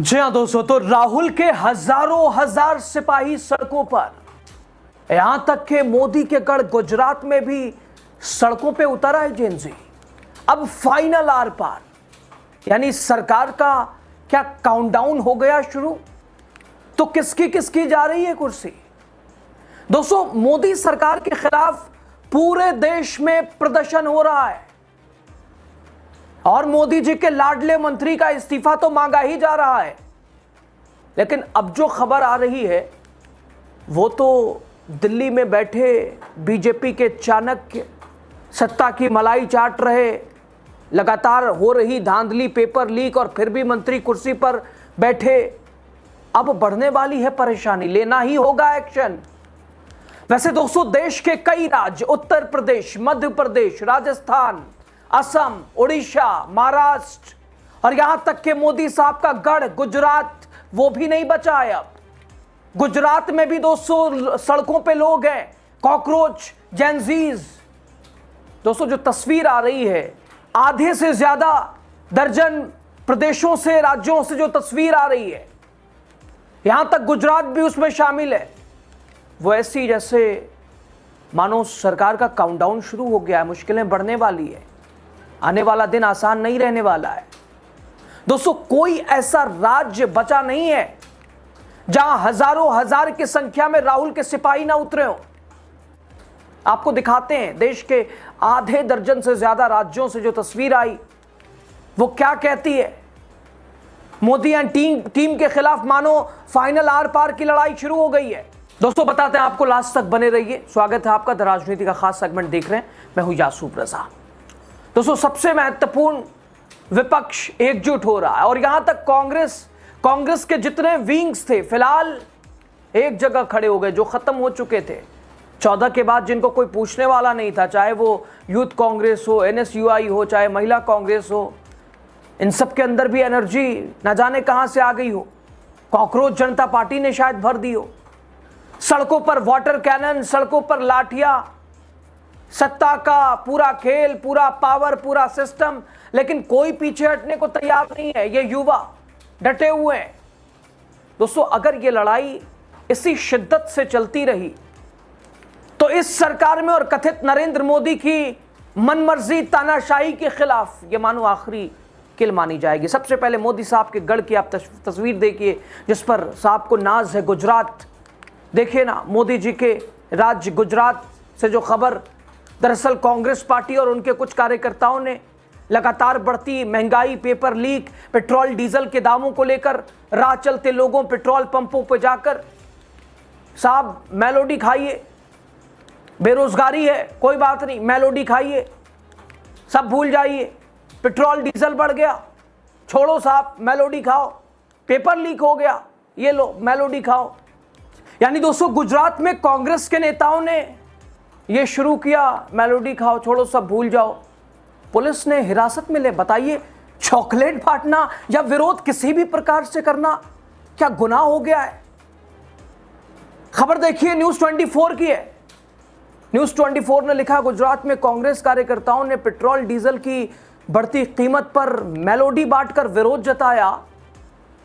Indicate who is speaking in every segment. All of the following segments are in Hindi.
Speaker 1: जी हाँ दोस्तों, तो राहुल के हजारों हजार सिपाही सड़कों पर, यहां तक के मोदी के गढ़ गुजरात में भी सड़कों पे उतर आए जेनजी। अब फाइनल आर पार, यानी सरकार का क्या काउंटडाउन हो गया शुरू। तो किसकी किसकी जा रही है कुर्सी। दोस्तों, मोदी सरकार के खिलाफ पूरे देश में प्रदर्शन हो रहा है और मोदी जी के लाडले मंत्री का इस्तीफा तो मांगा ही जा रहा है। लेकिन अब जो खबर आ रही है वो तो दिल्ली में बैठे बीजेपी के चाणक्य सत्ता की मलाई चाट रहे, लगातार हो रही धांधली, पेपर लीक और फिर भी मंत्री कुर्सी पर बैठे। अब बढ़ने वाली है परेशानी, लेना ही होगा एक्शन। वैसे दोस्तों, देश के कई राज्य, उत्तर प्रदेश, मध्य प्रदेश, राजस्थान, असम, उड़ीसा, महाराष्ट्र और यहां तक के मोदी साहब का गढ़ गुजरात, वो भी नहीं बचा है। अब गुजरात में भी दोस्तों सड़कों पे लोग हैं, कॉकरोच, जेनजीज। दोस्तों, जो तस्वीर आ रही है, आधे से ज्यादा दर्जन प्रदेशों से, राज्यों से जो तस्वीर आ रही है, यहां तक गुजरात भी उसमें शामिल है, वो ऐसी जैसे मानो सरकार का काउंटडाउन शुरू हो गया है, मुश्किलें बढ़ने वाली है, आने वाला दिन आसान नहीं रहने वाला है। दोस्तों, कोई ऐसा राज्य बचा नहीं है जहां हजारों हजार की संख्या में राहुल के सिपाही ना उतरे हो। आपको दिखाते हैं देश के आधे दर्जन से ज्यादा राज्यों से जो तस्वीर आई, वो क्या कहती है। मोदी एंड टीम के खिलाफ मानो फाइनल आर पार की लड़ाई शुरू हो गई है। दोस्तों, बताते हैं आपको, लास्ट तक बने रहिए। स्वागत है आपका, द राजनीति का खास सेगमेंट देख रहे हैं, मैं हूं यासूब रजा। दोस्तों, सबसे महत्वपूर्ण, विपक्ष एकजुट हो रहा है और यहां तक कांग्रेस के जितने विंग्स थे फिलहाल एक जगह खड़े हो गए, जो खत्म हो चुके थे 14 के बाद, जिनको कोई पूछने वाला नहीं था, चाहे वो यूथ कांग्रेस हो, NSUI हो, चाहे महिला कांग्रेस हो। इन सब के अंदर भी एनर्जी न जाने कहां से आ गई हो। कॉकरोच जनता पार्टी ने शायद भर दी हो। सड़कों पर वाटर कैनन, सड़कों पर लाठियां, सत्ता का पूरा खेल, पूरा पावर, पूरा सिस्टम, लेकिन कोई पीछे हटने को तैयार नहीं है। ये युवा डटे हुए हैं। दोस्तों, अगर ये लड़ाई इसी शिद्दत से चलती रही तो इस सरकार में और कथित नरेंद्र मोदी की मनमर्जी तानाशाही के खिलाफ ये मानो आखिरी किल मानी जाएगी। सबसे पहले मोदी साहब के गढ़ की आप तस्वीर देखिए, जिस पर साहब को नाज है, गुजरात। देखिए ना, मोदी जी के राज्य गुजरात से जो खबर, दरअसल कांग्रेस पार्टी और उनके कुछ कार्यकर्ताओं ने लगातार बढ़ती महंगाई, पेपर लीक, पेट्रोल डीजल के दामों को लेकर राह चलते लोगों, पेट्रोल पंपों पर जाकर, साहब मेलोडी खाइए, बेरोजगारी है कोई बात नहीं, मेलोडी खाइए, सब भूल जाइए, पेट्रोल डीजल बढ़ गया, छोड़ो साहब, मेलोडी खाओ, पेपर लीक हो गया, ये लो मेलोडी खाओ। यानी दोस्तों, गुजरात में कांग्रेस के नेताओं ने ये शुरू किया, मेलोडी खाओ, छोड़ो सब भूल जाओ। पुलिस ने हिरासत में ले, बताइए, चॉकलेट बांटना या विरोध किसी भी प्रकार से करना क्या गुनाह हो गया है। खबर देखिए, न्यूज़ 24 की है। न्यूज़ 24 ने लिखा, गुजरात में कांग्रेस कार्यकर्ताओं ने पेट्रोल डीजल की बढ़ती कीमत पर मेलोडी बांटकर विरोध जताया।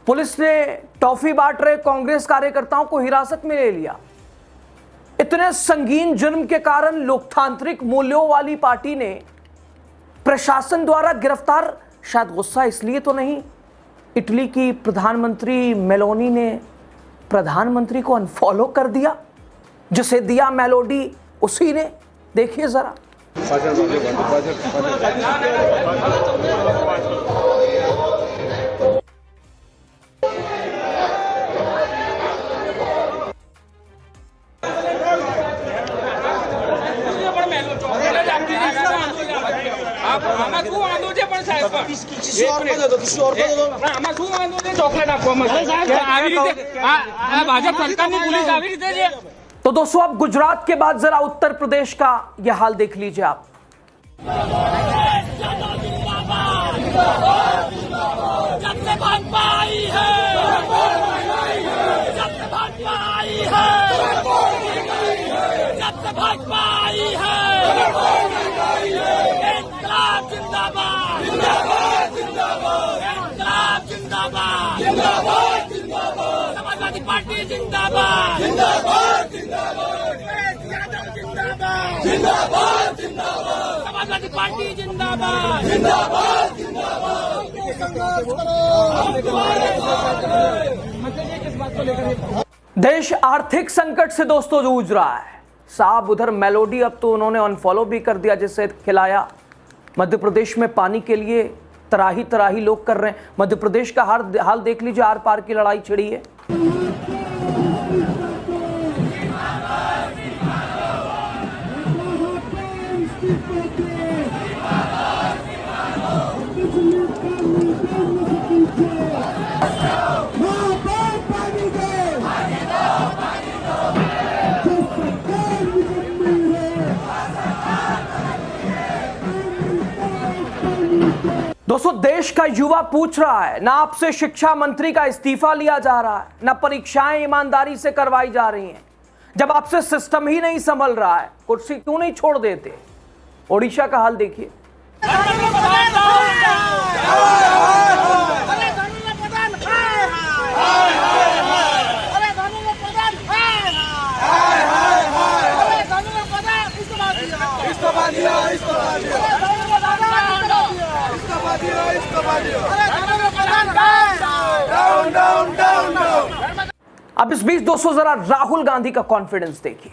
Speaker 1: पुलिस ने टॉफी बांट रहे कांग्रेस कार्यकर्ताओं को हिरासत में ले लिया। इतने संगीन जुर्म के कारण लोकतांत्रिक मूल्यों वाली पार्टी ने प्रशासन द्वारा गिरफ्तार, शायद गुस्सा इसलिए तो नहीं, इटली की प्रधानमंत्री मेलोनी ने प्रधानमंत्री को अनफॉलो कर दिया, जिसे दिया मेलोडी उसी ने। देखिए जरा। तो दोस्तों, अब गुजरात के बाद जरा उत्तर प्रदेश का यह हाल देख लीजिए आप। जब से भाजपा आई है, जब से भाजपा आई है, जब से भाजपा आई है, इंकलाब जिंदाबाद, जिंदाबाद, जिंदाबाद, इंकलाब जिंदाबाद, जिंदाबाद।
Speaker 2: पार्टी जिंदाबाद जिंदाबाद जिंदाबाद जिंदाबाद जिंदाबाद जिंदाबाद समाजवादी पार्टी जिंदाबाद जिंदाबाद जिंदाबाद।
Speaker 1: देश आर्थिक संकट से दोस्तों जूझ रहा है साहब। उधर मेलोडी अब तो उन्होंने अनफॉलो भी कर दिया जिससे खिलाया। मध्य प्रदेश में पानी के लिए तराही लोग कर रहे हैं। मध्य प्रदेश का हाल देख लीजिए, आर पार की लड़ाई छिड़ी है। दोस्तों देश का युवा पूछ रहा है, ना आपसे शिक्षा मंत्री का इस्तीफा लिया जा रहा है, ना परीक्षाएं ईमानदारी से करवाई जा रही हैं। जब आपसे सिस्टम ही नहीं संभल रहा है, कुर्सी क्यों नहीं छोड़ देते? ओडिशा का हाल देखिए। अब इस बीच दोस्तों जरा राहुल गांधी का कॉन्फिडेंस देखिए।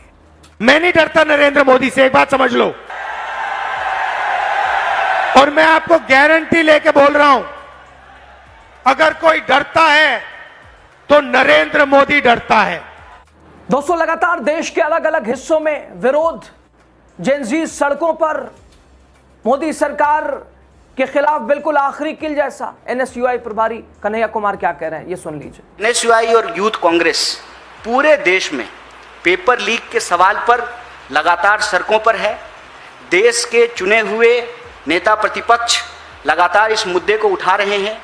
Speaker 3: मैं नहीं डरता नरेंद्र मोदी से, एक बात समझ लो। और मैं आपको गारंटी लेके बोल रहा हूं, अगर कोई डरता है तो नरेंद्र मोदी डरता है।
Speaker 1: दोस्तों लगातार देश के अलग अलग हिस्सों में विरोध, जेनजी सड़कों पर मोदी सरकार के खिलाफ बिल्कुल आखिरी किल जैसा। एनएसयूआई प्रभारी कन्हैया कुमार क्या कह रहे हैं, ये सुन लीजिए।
Speaker 4: एनएसयूआई और यूथ कांग्रेस पूरे देश में पेपर लीक के सवाल पर लगातार सड़कों पर है। देश के चुने हुए नेता प्रतिपक्ष लगातार इस मुद्दे को उठा रहे हैं।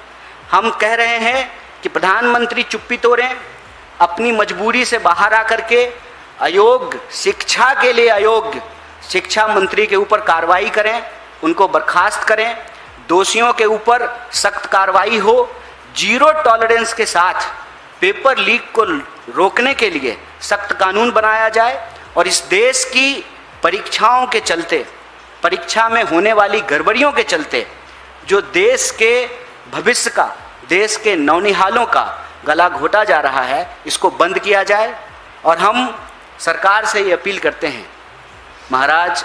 Speaker 4: हम कह रहे हैं कि प्रधानमंत्री चुप्पी तोड़ें, अपनी मजबूरी से बाहर आकर के अयोग्य शिक्षा के लिए अयोग्य शिक्षा मंत्री के ऊपर कार्रवाई करें, उनको बर्खास्त करें, दोषियों के ऊपर सख्त कार्रवाई हो, जीरो टॉलरेंस के साथ पेपर लीक को रोकने के लिए सख्त कानून बनाया जाए और इस देश की परीक्षाओं के चलते, परीक्षा में होने वाली गड़बड़ियों के चलते जो देश के भविष्य का, देश के नौनिहालों का गला घोटा जा रहा है, इसको बंद किया जाए। और हम सरकार से ये अपील करते हैं, महाराज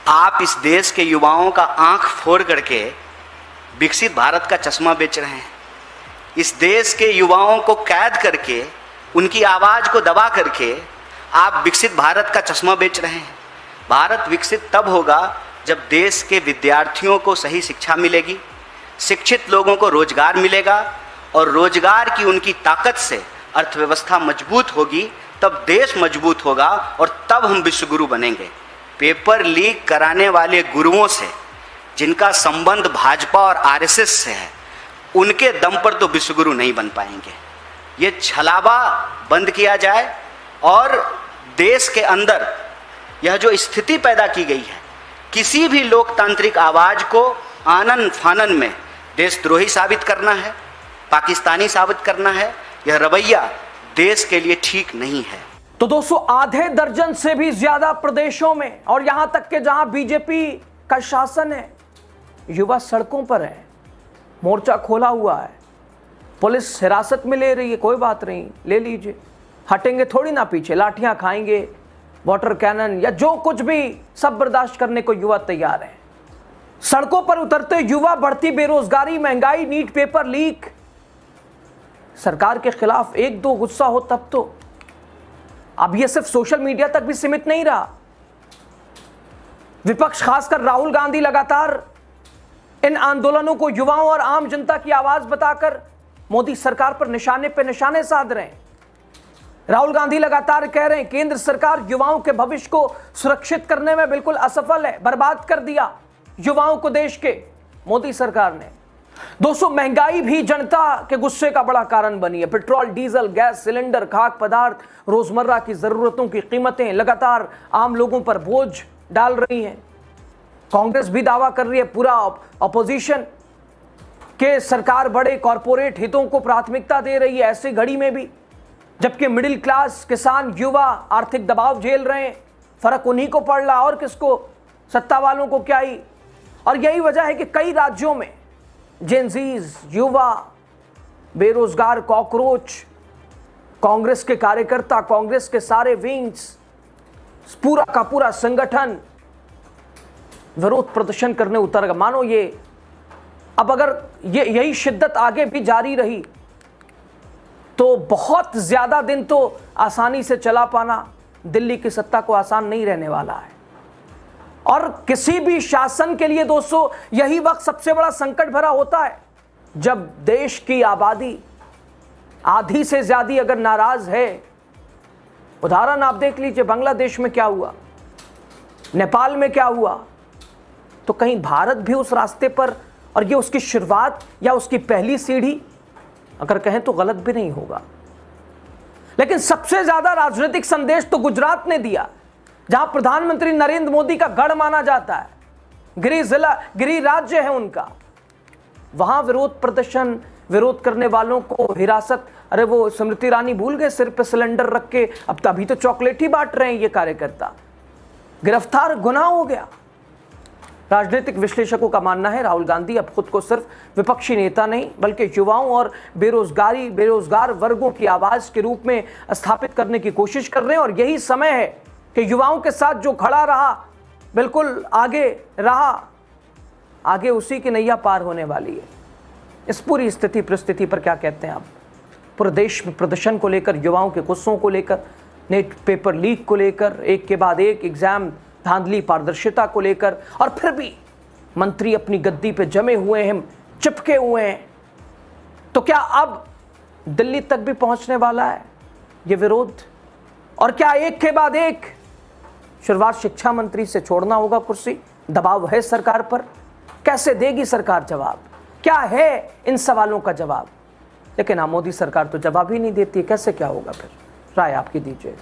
Speaker 4: आप इस देश के युवाओं का आंख फोड़ करके विकसित भारत का चश्मा बेच रहे हैं। इस देश के युवाओं को कैद करके, उनकी आवाज़ को दबा करके आप विकसित भारत का चश्मा बेच रहे हैं। भारत विकसित तब होगा जब देश के विद्यार्थियों को सही शिक्षा मिलेगी, शिक्षित लोगों को रोजगार मिलेगा और रोजगार की उनकी ताकत से अर्थव्यवस्था मजबूत होगी, तब देश मजबूत होगा और तब हम विश्वगुरु बनेंगे। पेपर लीक कराने वाले गुरुओं से जिनका संबंध भाजपा और आरएसएस से है, उनके दम पर तो विश्वगुरु नहीं बन पाएंगे। ये छलावा बंद किया जाए और देश के अंदर यह जो स्थिति पैदा की गई है, किसी भी लोकतांत्रिक आवाज को आनन फानन में देशद्रोही साबित करना है, पाकिस्तानी साबित करना है, यह रवैया देश के लिए ठीक नहीं है।
Speaker 1: तो दोस्तों आधे दर्जन से भी ज्यादा प्रदेशों में और यहां तक के जहां बीजेपी का शासन है, युवा सड़कों पर है, मोर्चा खोला हुआ है, पुलिस हिरासत में ले रही है, कोई बात नहीं, ले लीजिए, हटेंगे थोड़ी ना पीछे, लाठियां खाएंगे, वाटर कैनन या जो कुछ भी सब बर्दाश्त करने को युवा तैयार है। सड़कों पर उतरते युवा, बढ़ती बेरोजगारी, महंगाई, नीट पेपर लीक, सरकार के खिलाफ एक दो गुस्सा हो तब तो। अब यह सिर्फ सोशल मीडिया तक भी सीमित नहीं रहा। विपक्ष खासकर राहुल गांधी लगातार इन आंदोलनों को युवाओं और आम जनता की आवाज बताकर मोदी सरकार पर निशाने पे निशाने साध रहे हैं। राहुल गांधी लगातार कह रहे हैं केंद्र सरकार युवाओं के भविष्य को सुरक्षित करने में बिल्कुल असफल है, बर्बाद कर दिया युवाओं को देश के मोदी सरकार ने। दोस्तों महंगाई भी जनता के गुस्से का बड़ा कारण बनी है। पेट्रोल, डीजल, गैस सिलेंडर, खाद्य पदार्थ, रोजमर्रा की जरूरतों की कीमतें लगातार आम लोगों पर बोझ डाल रही हैं। कांग्रेस भी दावा कर रही है, पूरा अपोजिशन कि सरकार बड़े कॉरपोरेट हितों को प्राथमिकता दे रही है ऐसी घड़ी में भी, जबकि मिडिल क्लास, किसान, युवा आर्थिक दबाव झेल रहे हैं। फर्क उन्हीं को पड़ रहा और किसको, सत्ता वालों को क्या ही। और यही वजह है कि कई राज्यों में जेनजीज, युवा, बेरोजगार कॉकरोच, कांग्रेस के कार्यकर्ता, कांग्रेस के सारे विंग्स, पूरा का पूरा संगठन विरोध प्रदर्शन करने उतर गया। मानो ये अब अगर यही शिद्दत आगे भी जारी रही तो बहुत ज्यादा दिन तो आसानी से चला पाना दिल्ली की सत्ता को आसान नहीं रहने वाला है। और किसी भी शासन के लिए दोस्तों यही वक्त सबसे बड़ा संकट भरा होता है, जब देश की आबादी आधी से ज्यादा अगर नाराज है। उदाहरण आप देख लीजिए, बांग्लादेश में क्या हुआ, नेपाल में क्या हुआ, तो कहीं भारत भी उस रास्ते पर, और ये उसकी शुरुआत या उसकी पहली सीढ़ी अगर कहें तो गलत भी नहीं होगा। लेकिन सबसे ज्यादा राजनीतिक संदेश तो गुजरात ने दिया, जहां प्रधानमंत्री नरेंद्र मोदी का गढ़ माना जाता है, गृह राज्य है उनका। वहां विरोध प्रदर्शन, विरोध करने वालों को हिरासत, अरे वो स्मृति ईरानी भूल गए सिर पे सिलेंडर रख के, अब तभी तो चॉकलेट ही बांट रहे हैं ये कार्यकर्ता, गिरफ्तार गुनाह हो गया। राजनीतिक विश्लेषकों का मानना है राहुल गांधी अब खुद को सिर्फ विपक्षी नेता नहीं बल्कि युवाओं और बेरोजगार वर्गों की आवाज के रूप में स्थापित करने की कोशिश कर रहे हैं। और यही समय है कि युवाओं के साथ जो खड़ा रहा, बिल्कुल आगे रहा, आगे उसी की नैया पार होने वाली है। इस पूरी स्थिति परिस्थिति पर क्या कहते हैं आप? पूरे देश में प्रदर्शन को लेकर, युवाओं के गुस्सों को लेकर, नेट पेपर लीक को लेकर, एक के बाद एक एग्जाम धांधली, पारदर्शिता को लेकर, और फिर भी मंत्री अपनी गद्दी पे जमे हुए हैं, चिपके हुए हैं। तो क्या अब दिल्ली तक भी पहुंचने वाला है ये विरोध? और क्या एक के बाद एक शुरुआत शिक्षा मंत्री से छोड़ना होगा कुर्सी? दबाव है सरकार पर, कैसे देगी सरकार जवाब? क्या है इन सवालों का जवाब? लेकिन मोदी सरकार तो जवाब ही नहीं देती, कैसे क्या होगा फिर? राय आपकी दीजिए।